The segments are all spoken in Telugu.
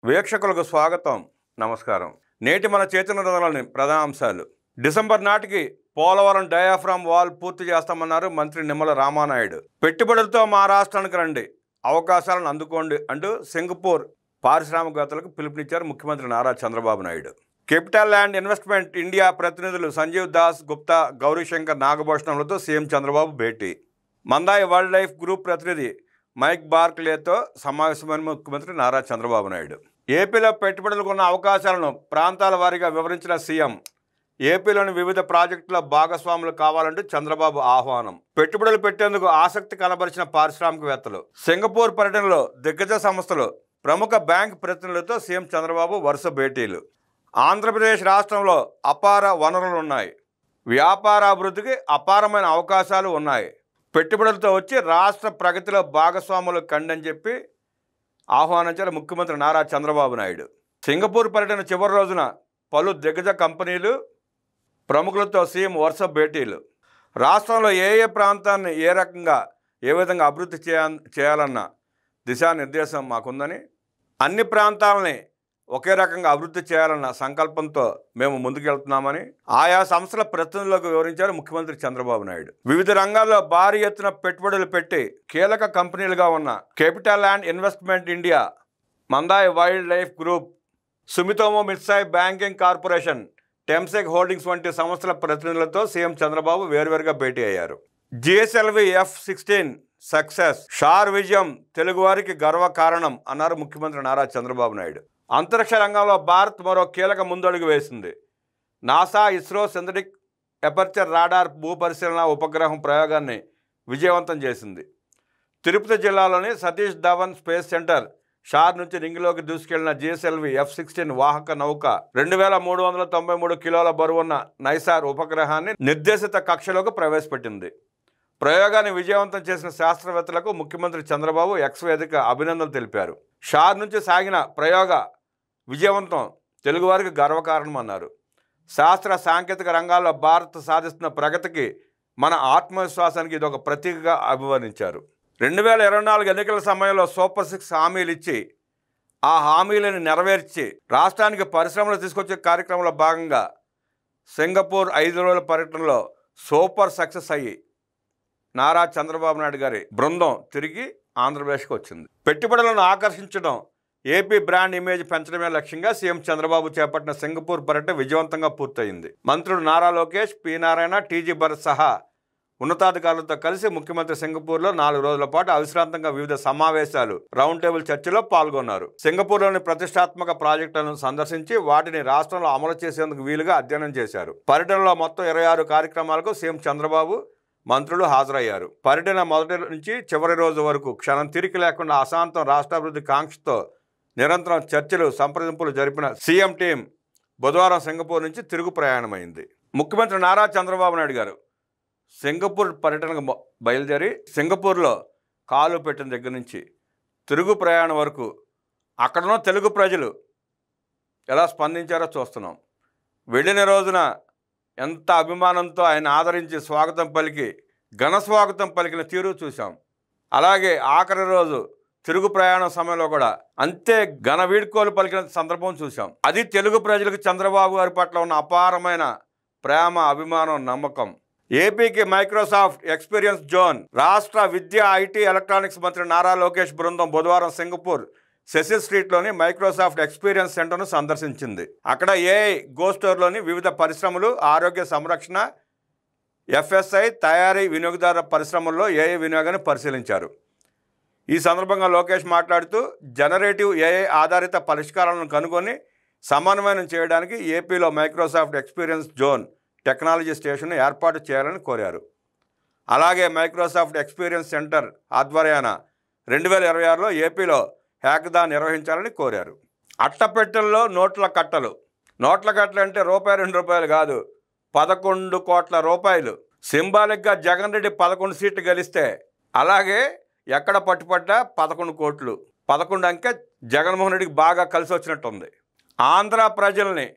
వీక్షకులకు స్వాగతం, నమస్కారం. నేటి మన చేతనలోని ప్రధాన అంశాలు. డిసెంబర్ నాటికి పోలవరం డయాఫ్రామ్ వాల్ పూర్తి చేస్తామన్నారు మంత్రి నిమ్మల రామానాయుడు. పెట్టుబడులతో మా రాష్ట్రానికి రండి, అవకాశాలను అందుకోండి అంటూ సింగపూర్ పారిశ్రామికవేత్తలకు పిలుపునిచ్చారు ముఖ్యమంత్రి Nara Chandrababu Naidu. Capital land Investment India ప్రతినిధులు సంజీవ్ దాస్ గుప్తా, గౌరీశంకర్ నాగభూషణంలతో సీఎం చంద్రబాబు భేటీ. మందాయి వైల్డ్ లైఫ్ గ్రూప్ ప్రతినిధి మైక్ బార్క్లేతో సమావేశమైన ముఖ్యమంత్రి నారా చంద్రబాబు నాయుడు. ఏపీలో పెట్టుబడులకు ఉన్న అవకాశాలను ప్రాంతాల వారీగా వివరించిన సీఎం. ఏపీలోని వివిధ ప్రాజెక్టుల భాగస్వాములు కావాలంటూ చంద్రబాబు ఆహ్వానం. పెట్టుబడులు పెట్టేందుకు ఆసక్తి కనబరిచిన పారిశ్రామికవేత్తలు. సింగపూర్ పర్యటనలో దిగ్గజ సంస్థలు, ప్రముఖ బ్యాంక్ ప్రతినిధులతో సీఎం చంద్రబాబు వరుస భేటీలు. ఆంధ్రప్రదేశ్ రాష్ట్రంలో అపార వనరులు ఉన్నాయి, వ్యాపార అభివృద్ధికి అపారమైన అవకాశాలు ఉన్నాయి, పెట్టుబడులతో వచ్చి రాష్ట్ర ప్రగతిలో భాగస్వాములు కండని చెప్పి ఆహ్వానించారు ముఖ్యమంత్రి నారా చంద్రబాబు నాయుడు. సింగపూర్ పర్యటన చివరి రోజున పలు దిగ్గజ కంపెనీలు, ప్రముఖులతో సీఎం వరుస భేటీలు. రాష్ట్రంలో ఏ ప్రాంతాన్ని ఏ విధంగా అభివృద్ధి చేయాలన్న దిశానిర్దేశం మాకుందని, అన్ని ప్రాంతాలని ఒకే రకంగా అభివృద్ధి చేయాలన్న సంకల్పంతో మేము ముందుకెళ్తున్నామని ఆయా సంస్థల ప్రతినిధులకు వివరించారు ముఖ్యమంత్రి చంద్రబాబు నాయుడు. వివిధ రంగాల్లో భారీ ఎత్తున పెట్టుబడులు పెట్టి కీలక కంపెనీలుగా ఉన్న CapitaLand Investment India, Mandai Wildlife Group, Sumitomo Mitsui Banking Corporation, Temasek Holdings వంటి సంస్థల ప్రతినిధులతో సీఎం చంద్రబాబు వేర్వేరుగా భేటీ అయ్యారు. GSLV F-16 సక్సెస్, షార్ విజయం తెలుగువారికి గర్వకారణం అన్నారు ముఖ్యమంత్రి నారా చంద్రబాబు నాయుడు. అంతరిక్ష రంగంలో భారత్ మరో కీలక ముందడుగు వేసింది. NASA ISRO synthetic aperture radar భూపరిశీలన ఉపగ్రహం ప్రయోగాన్ని విజయవంతం చేసింది. తిరుపతి జిల్లాలోని సతీష్ ధవన్ స్పేస్ సెంటర్ షార్ నుంచి రింగ్లోకి దూసుకెళ్లిన GSLV F-16 వాహక నౌక 2393 కిలోల బరువున్న నైసార్ ఉపగ్రహాన్ని నిర్దేశిత కక్షలోకి ప్రవేశపెట్టింది. ప్రయోగాన్ని విజయవంతం చేసిన శాస్త్రవేత్తలకు ముఖ్యమంత్రి చంద్రబాబు ఎక్స్ వేదిక అభినందనలు తెలిపారు. షార్ నుంచి సాగిన ప్రయోగ విజయవంతం తెలుగువారికి గర్వకారణం అన్నారు. శాస్త్ర సాంకేతిక రంగాల్లో భారత్ సాధిస్తున్న ప్రగతికి, మన ఆత్మవిశ్వాసానికి ఇది ఒక ప్రతీకగా అభివర్ణించారు. 2024 ఎన్నికల సమయంలో సూపర్ 6 హామీలు ఇచ్చి, ఆ హామీలను నెరవేర్చి రాష్ట్రానికి పరిశ్రమలు తీసుకొచ్చే కార్యక్రమంలో భాగంగా సింగపూర్ 5 రోజుల పర్యటనలో సూపర్ సక్సెస్ అయ్యి నారా చంద్రబాబు నాయుడు గారి బృందం తిరిగి ఆంధ్రప్రదేశ్కి వచ్చింది. పెట్టుబడులను ఆకర్షించడం, ఏపీ బ్రాండ్ ఇమేజ్ పెంచడమే లక్ష్యంగా సీఎం చంద్రబాబు చేపట్టిన సింగపూర్ పర్యటన విజయవంతంగా పూర్తయింది. మంత్రులు నారా లోకేష్, పి నారాయణ, టీజీ భరత్ సహా ఉన్నతాధికారులతో కలిసి ముఖ్యమంత్రి సింగపూర్లో 4 రోజుల పాటు అవిశ్రాంతంగా వివిధ సమావేశాలు, రౌండ్ టేబుల్ చర్చలో పాల్గొన్నారు. సింగపూర్లోని ప్రతిష్టాత్మక ప్రాజెక్టులను సందర్శించి వాటిని రాష్ట్రంలో అమలు చేసేందుకు వీలుగా అధ్యయనం చేశారు. పర్యటనలో మొత్తం 26 కార్యక్రమాలకు సీఎం చంద్రబాబు, మంత్రులు హాజరయ్యారు. పర్యటన మొదటి నుంచి చివరి రోజు వరకు క్షణం తీరిక లేకుండా అశాంతం రాష్ట్రాభివృద్ధి కాంక్షతో నిరంతరం చర్చలు, సంప్రదింపులు జరిపిన సీఎం టీం బుధవారం సింగపూర్ నుంచి తిరుగు ప్రయాణమైంది. ముఖ్యమంత్రి నారా చంద్రబాబు నాయుడు గారు సింగపూర్ పర్యటనకు బయలుదేరి సింగపూర్లో కాలు పెట్టిన దగ్గర నుంచి తిరుగు ప్రయాణం వరకు అక్కడున్న తెలుగు ప్రజలు ఎలా స్పందించారో చూస్తున్నాం. వెళ్ళిన రోజున ఎంత అభిమానంతో ఆయన ఆదరించి స్వాగతం పలికి, ఘన స్వాగతం పలికిన తీరు చూసాం. అలాగే ఆఖరి రోజు తిరుగు ప్రయాణం సమయంలో కూడా అంతే ఘన వీడ్కోలు పలికిన సందర్భం చూసాం. అది తెలుగు ప్రజలకు చంద్రబాబు గారి పట్ల ఉన్న అపారమైన ప్రేమ, అభిమానం, నమ్మకం. ఏపీకి మైక్రోసాఫ్ట్ ఎక్స్పీరియన్స్ జోన్. రాష్ట్ర విద్య, ఐటీ, ఎలక్ట్రానిక్స్ మంత్రి నారా లోకేష్ బృందం బుధవారం సింగపూర్ సెసిల్ స్ట్రీట్లోని మైక్రోసాఫ్ట్ ఎక్స్పీరియన్స్ సెంటర్ను సందర్శించింది. అక్కడ ఏఐ గో స్టోర్లోని వివిధ పరిశ్రమలు, ఆరోగ్య సంరక్షణ, FSI, తయారీ, వినియోగదారుల పరిశ్రమల్లో ఏఐ వినియోగాన్ని పరిశీలించారు. ఈ సందర్భంగా లోకేష్ మాట్లాడుతూ, జనరేటివ్ ఏఐ ఆధారిత పరిష్కారాలను కనుగొని సమన్వయం చేయడానికి ఏపీలో Microsoft experience zone technology station ఏర్పాటు చేయాలని కోరారు. అలాగే మైక్రోసాఫ్ట్ ఎక్స్పీరియన్స్ సెంటర్ ఆధ్వర్యాన 2026లో ఏపీలో హ్యాకథాన్ నిర్వహించాలని కోరారు. అట్టపెట్టెల్లో నోట్ల కట్టలు. నోట్ల కట్టలు అంటే రూపాయి 2 రూపాయలు కాదు, 11 కోట్ల రూపాయలు. సింబాలిక్గా జగన్ రెడ్డి 11 సీట్లు గెలిస్తే, అలాగే ఎక్కడ పట్టుపడ్డా 11 కోట్లు. 11 అంకె జగన్మోహన్ రెడ్డికి బాగా కలిసి వచ్చినట్టుంది. ఆంధ్ర ప్రజల్ని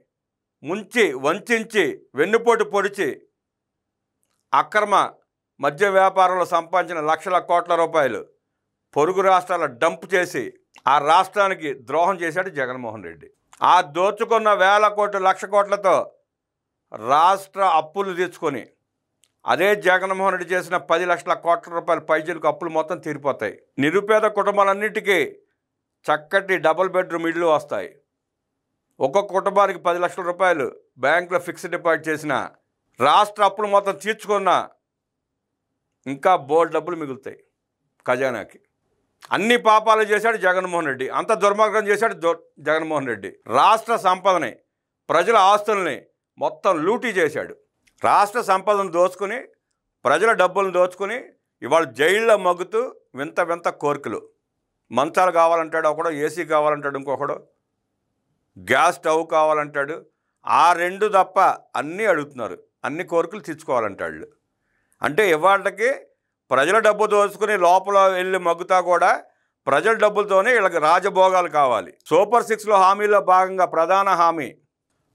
ముంచి, వంచి, వెన్నుపోటు పొడిచి అక్రమ మద్య వ్యాపారంలో సంపాదించిన లక్షల కోట్ల రూపాయలు పొరుగు రాష్ట్రాల డంప్ చేసి ఆ రాష్ట్రానికి ద్రోహం చేశాడు జగన్మోహన్ రెడ్డి. ఆ దోచుకున్న వేల కోట్లు లక్ష కోట్లతో రాష్ట్ర అప్పులు తెచ్చుకొని అదే జగన్మోహన్ రెడ్డి చేసిన 10 లక్షల కోట్ల రూపాయల పైచీలకు అప్పులు మొత్తం తీరిపోతాయి. నిరుపేద కుటుంబాలన్నిటికీ చక్కటి డబుల్ బెడ్రూమ్ ఇళ్ళు వస్తాయి. ఒక్కొక్క కుటుంబానికి 10 లక్షల రూపాయలు బ్యాంకులో ఫిక్స్డ్ డిపాజిట్ చేసిన రాష్ట్ర అప్పులు మొత్తం తీర్చుకున్న ఇంకా బోల్డ్ డబ్బులు మిగులుతాయి ఖజానాకి. అన్ని పాపాలు చేశాడు జగన్మోహన్ రెడ్డి. అంత దుర్మార్గం చేశాడు జగన్మోహన్ రెడ్డి. రాష్ట్ర సంపదని, ప్రజల ఆస్తుల్ని మొత్తం లూటీ చేశాడు. రాష్ట్ర సంపదను దోచుకుని, ప్రజల డబ్బులను దోచుకుని ఇవాళ జైల్లో మగ్గుతూ వింత వింత కోరికలు. మంచాలు కావాలంటాడు ఒకడు, ఏసీ కావాలంటాడు ఇంకొకడు, గ్యాస్ స్టవ్ కావాలంటాడు. ఆ రెండు తప్ప అన్నీ అడుగుతున్నారు. అన్ని కోరికలు తీర్చుకోవాలంటాడు. అంటే ఇవాళకి ప్రజల డబ్బు దోచుకుని లోపల వెళ్ళి మగ్గుతా కూడా ప్రజల డబ్బులతోనే వీళ్ళకి రాజభోగాలు కావాలి. సూపర్ 6లో హామీలో భాగంగా ప్రధాన హామీ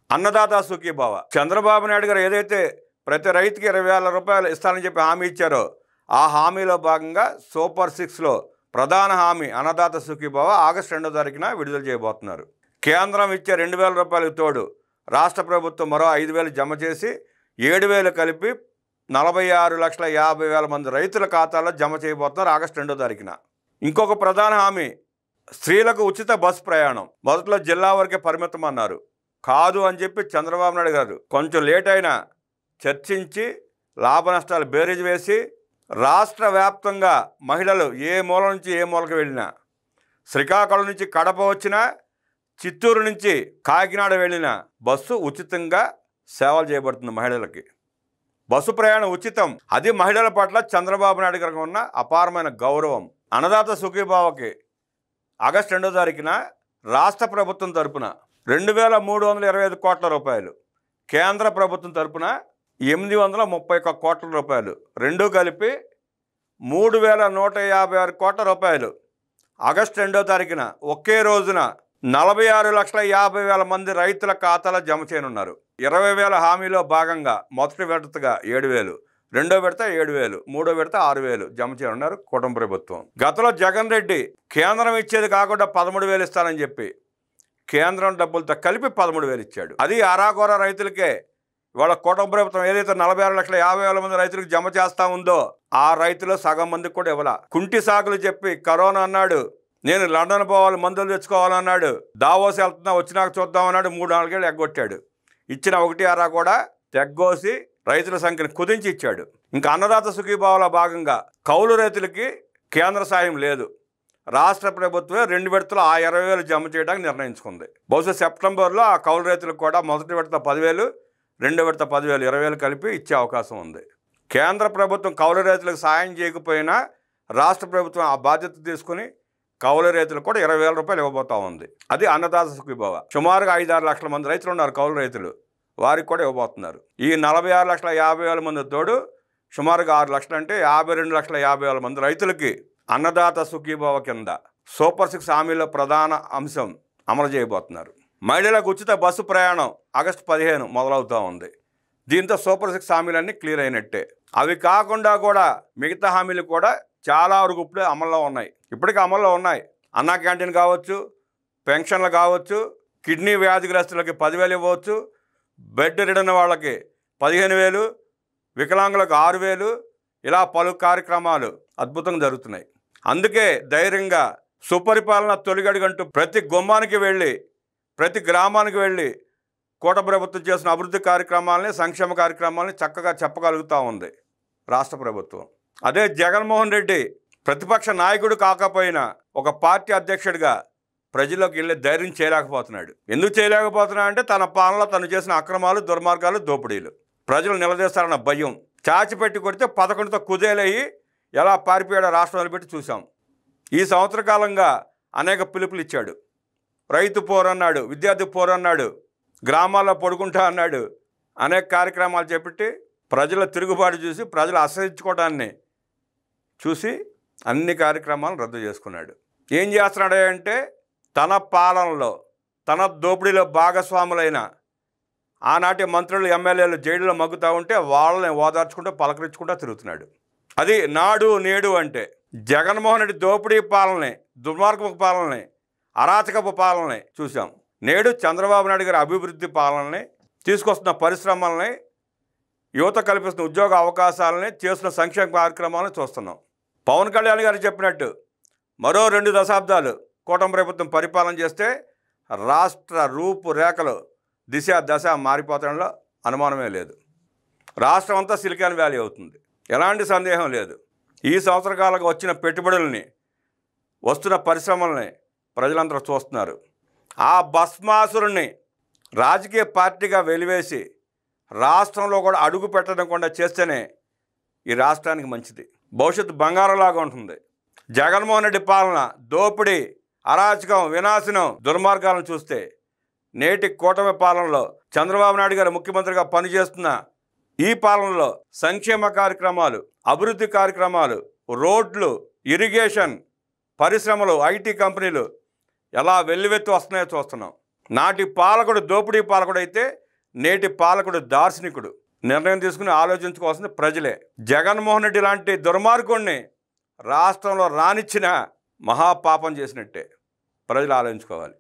అన్నదాత సుఖీభవ. చంద్రబాబు నాయుడు గారు ఏదైతే ప్రతి రైతుకి 20,000 రూపాయలు ఇస్తానని చెప్పి హామీ ఇచ్చారో ఆ హామీలో భాగంగా సూపర్ 6లో ప్రధాన హామీ అన్నదాత సుఖీభవ ఆగస్టు 2వ తారీఖున విడుదల చేయబోతున్నారు. కేంద్రం ఇచ్చే 2,000 రూపాయలకు తోడు రాష్ట్ర ప్రభుత్వం మరో 5,000 జమ చేసి 7,000 కలిపి 46,50,000 మంది రైతుల ఖాతాలో జమ చేయబోతున్నారు ఆగస్టు 2వ తారీఖున. ఇంకొక ప్రధాన హామీ స్త్రీలకు ఉచిత బస్సు ప్రయాణం. మొదట్లో జిల్లా వరకే పరిమితం అన్నారు. కాదు అని చెప్పి చంద్రబాబు నాయుడు గారు కొంచెం లేట్ అయినా చర్చించి లాభ నష్టాలు బేరీజ్ వేసి రాష్ట్ర వ్యాప్తంగా మహిళలు ఏ మూల నుంచి ఏ మూలకు వెళ్ళినా, శ్రీకాకుళం నుంచి కడప వచ్చినా, చిత్తూరు నుంచి కాకినాడ వెళ్ళిన బస్సు ఉచితంగా సేవలు చేయబడుతుంది మహిళలకి. బస్సు ప్రయాణం ఉచితం. అది మహిళల పట్ల చంద్రబాబు నాయుడు గారికి ఉన్న అపారమైన గౌరవం. అన్నదాత సుఖీభావకి ఆగస్టు 2వ తారీఖున రాష్ట్ర ప్రభుత్వం తరపున 2,325 కోట్ల రూపాయలు, కేంద్ర ప్రభుత్వం తరపున 831 కోట్ల రూపాయలు, రెండు కలిపి 3,156 కోట్ల రూపాయలు ఆగస్టు 2వ తారీఖున ఒకే రోజున 46,50,000 మంది రైతుల ఖాతాలో జమ చేయనున్నారు. 20,000 హామీలో భాగంగా మొదటి విడతగా 7,000, రెండో విడత 7,000, మూడో విడత 6,000 జమ చేయనున్నారు కుటుంబ ప్రభుత్వం. గతంలో జగన్ రెడ్డి కేంద్రం ఇచ్చేది కాకుండా 13,000 ఇస్తానని చెప్పి కేంద్రం డబ్బులతో కలిపి 13,000 ఇచ్చాడు. అది అరాకొర రైతులకే. ఇవాళ కుటుంబ ప్రభుత్వం ఏదైతే 46,50,000 మంది రైతులకు జమ చేస్తా ఉందో ఆ రైతులు సగం మందికి కూడా ఇవ్వాల. కుంటి సాకులు చెప్పి కరోనా అన్నాడు, నేను లండన్ పోవాలి మందులు తెచ్చుకోవాలన్నాడు, దావోస్ వెళ్తున్నా వచ్చినాక చూద్దామన్నాడు, 3-4 ఏళ్ళు ఎగ్గొట్టాడు. ఇచ్చిన 1 కూడా తెగ్గోసి రైతుల సంఖ్యను కుదించి ఇచ్చాడు. ఇంకా అన్నదాత సుఖీభావలో భాగంగా కౌలు రైతులకి కేంద్ర సాయం లేదు. రాష్ట్ర ప్రభుత్వమే 2 విడతలు ఆ 20,000 జమ చేయడానికి నిర్ణయించుకుంది. బహుశా సెప్టెంబర్లో ఆ కౌలు రైతులకు కూడా మొదటి విడత 10,000, రెండో విడత 10,000, 20,000 కలిపి ఇచ్చే అవకాశం ఉంది. కేంద్ర ప్రభుత్వం కౌలు రైతులకు సాయం చేయకపోయినా రాష్ట్ర ప్రభుత్వం ఆ బాధ్యత తీసుకుని కౌలు రైతులకు కూడా 20,000 రూపాయలు ఇవ్వబోతా ఉంది. అది అన్నదాత సుఖీభావ. సుమారుగా 5-6 లక్షల మంది రైతులు ఉన్నారు కౌలు రైతులు, వారికి కూడా ఇవ్వబోతున్నారు. ఈ 46,50,000 మంది తోడు సుమారుగా 6 లక్షలు అంటే 52,50,000 మంది రైతులకి అన్నదాత సుఖీభావ కింద సూపర్ 6 హామీలో ప్రధాన అంశం అమలు చేయబోతున్నారు. మహిళలకు ఉచిత బస్సు ప్రయాణం ఆగస్టు 15 మొదలవుతూ ఉంది. దీంతో సూపర్ 6 హామీలన్నీ క్లియర్ అయినట్టే. అవి కాకుండా కూడా మిగతా హామీలు కూడా చాలా వరకు ఇప్పుడే అమల్లో ఉన్నాయి. ఇప్పటికీ అమల్లో ఉన్నాయి. అన్నా క్యాంటీన్ కావచ్చు, పెన్షన్లు కావచ్చు, కిడ్నీ వ్యాధిగ్రస్తులకి 10,000 ఇవ్వచ్చు, బెడ్ రిడన్ వాళ్ళకి 15,000, వికలాంగులకు 6,000, ఇలా పలు కార్యక్రమాలు అద్భుతంగా జరుగుతున్నాయి. అందుకే ధైర్యంగా సుపరిపాలన తొలిగడుగంటూ ప్రతి గుమ్మానికి వెళ్ళి, ప్రతి గ్రామానికి వెళ్ళి కూటమి ప్రభుత్వం చేసిన అభివృద్ధి కార్యక్రమాలని, సంక్షేమ కార్యక్రమాలని చక్కగా చెప్పగలుగుతూ ఉంది రాష్ట్ర ప్రభుత్వం. అదే జగన్మోహన్ రెడ్డి ప్రతిపక్ష నాయకుడు కాకపోయినా ఒక పార్టీ అధ్యక్షుడిగా ప్రజల్లోకి వెళ్ళే ధైర్యం చేయలేకపోతున్నాడు. ఎందుకు చేయలేకపోతున్నా అంటే తన పాలనలో తను చేసిన అక్రమాలు, దుర్మార్గాలు, దోపిడీలు. ప్రజలు నిలదీస్తారన్న భయం. చాచిపెట్టి కొడితే 11తో కుదేలయ్యి ఎలా పారిపోయాడో రాష్ట్రం వదిలిపెట్టి చూసాం. ఈ సంవత్సర కాలంగా అనేక పిలుపులు ఇచ్చాడు. రైతు పోరన్నాడు, విద్యార్థి పోరన్నాడు, గ్రామాల్లో పడుకుంటా అన్నాడు. అనేక కార్యక్రమాలు చేపట్టి ప్రజల తిరుగుబాటు చూసి, ప్రజలు అసహించుకోవడాన్ని చూసి అన్ని కార్యక్రమాలను రద్దు చేసుకున్నాడు. ఏం చేస్తున్నాడు అంటే తన పాలనలో, తన దోపిడీలో భాగస్వాములైన ఆనాటి మంత్రులు, ఎమ్మెల్యేలు జైలులో మగ్గుతూ ఉంటే వాళ్ళని ఓదార్చుకుంటూ పలకరించుకుంటూ తిరుగుతున్నాడు. అది నాడు నేడు అంటే జగన్మోహన్ రెడ్డి దోపిడీ పాలనని, దుర్మార్గపు పాలనని అరాచకపు పాలనని చూసాం. నేడు చంద్రబాబు నాయుడు గారి అభివృద్ధి పాలనని, తీసుకొస్తున్న పరిశ్రమల్ని, యువత కల్పిస్తున్న ఉద్యోగ అవకాశాలని, చేస్తున్న సంక్షేమ కార్యక్రమాలను చూస్తున్నాం. పవన్ కళ్యాణ్ గారు చెప్పినట్టు మరో 2 దశాబ్దాలు కూటమి ప్రభుత్వం పరిపాలన చేస్తే రాష్ట్ర రూపురేఖలు దిశ దశ మారిపోవడంలో అనుమానమే లేదు. రాష్ట్రం అంతా సిలికాన్ వ్యాలీ అవుతుంది, ఎలాంటి సందేహం లేదు. ఈ సంవత్సర కాలంగా వచ్చిన పెట్టుబడుల్ని, వస్తున్న పరిశ్రమల్ని ప్రజలందరూ చూస్తున్నారు. ఆ భస్మాసురుణ్ణి రాజకీయ పార్టీగా వెలివేసి రాష్ట్రంలో కూడా అడుగు పెట్టకుండా చేస్తేనే ఈ రాష్ట్రానికి మంచిది. భవిష్యత్తు బంగారంలాగా ఉంటుంది. జగన్మోహన్ రెడ్డి పాలన దోపిడీ, అరాచకం, వినాశనం, దుర్మార్గాలను చూస్తే నేటి కూటమి పాలనలో చంద్రబాబు నాయుడు గారు ముఖ్యమంత్రిగా పనిచేస్తున్న ఈ పాలనలో సంక్షేమ కార్యక్రమాలు, అభివృద్ధి కార్యక్రమాలు, రోడ్లు, ఇరిగేషన్, పరిశ్రమలు, ఐటీ కంపెనీలు ఎలా వెల్లువెత్తు వస్తున్నాయో చూస్తున్నాం. నాటి పాలకుడు దోపిడీ పాలకుడు అయితే నేటి పాలకుడు దార్శనికుడు. నిర్ణయం తీసుకుని ఆలోచించుకోవాల్సింది ప్రజలే. జగన్మోహన్ రెడ్డి లాంటి దుర్మార్గుడిని రాష్ట్రంలో రానిచ్చిన మహాపాపం చేసినట్టే. ప్రజలు ఆలోచించుకోవాలి.